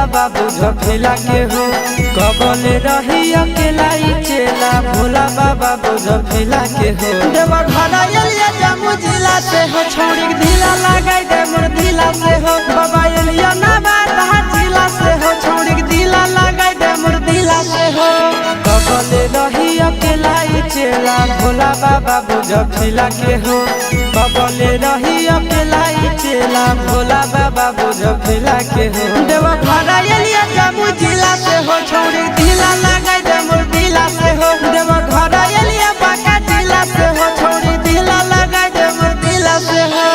बाबा बुझफिला के हो कबले रही अकेला चेला भोला बाबा बुझफिला के हो देवा घर एलिया जम्मू जिला से हो छोड़ी ढीला लगाई दे मोर ढीला से हो बाबा एलिया ना बात जिला से हो छोड़ी ढीला लगाई दे मोर ढीला से हो कबले रही अकेला चेला भोला बाबा बुझफिला के हो कबले रही अकेला चेला भोला बाबा बुझफिला के हो देवा घर एलिया जम्मू जिला से हो छोड़ी ढीला लगाई दे मोर ढीला से हो देवा घर एलिया बाका जिला से हो छोड़ी ढीला लगाई दे मोर ढीला से हो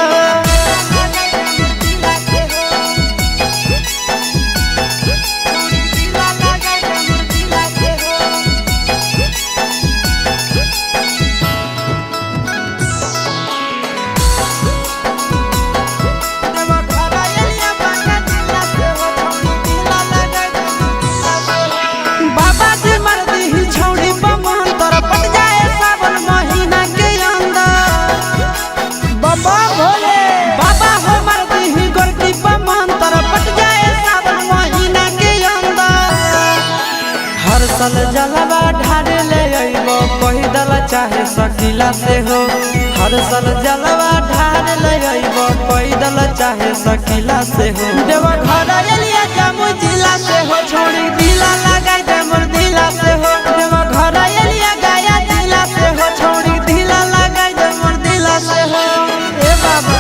साल जलवा ढारे ले अइबो पैदल चाहे सकीला से हो हर साल जलवा ढारे ले अइबो पैदल चाहे सकीला से हो देवा घर एलिया जम्मू जिला से हो छोड़ी ढीला लगाई दे मोर ढीला से हो देवा घर एलिया गया जिला से हो छोड़ी ढीला लगाई दे मोर ढीला से हो ए बाबा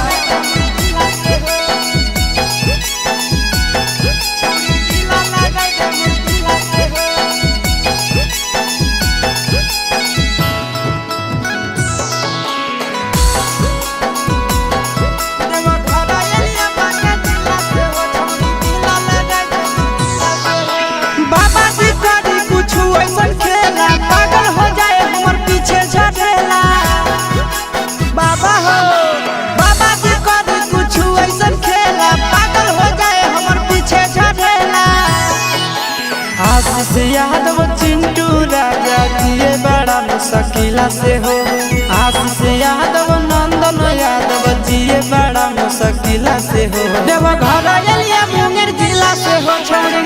आशीष यादव चिंटू राजा जिए बड़ा मुश्किला से हो आशीष यादव नंदन यादव जिए बड़ा मुश्किला से हो देवा घर एलिया मुंगेर जिला से हो छोड़ी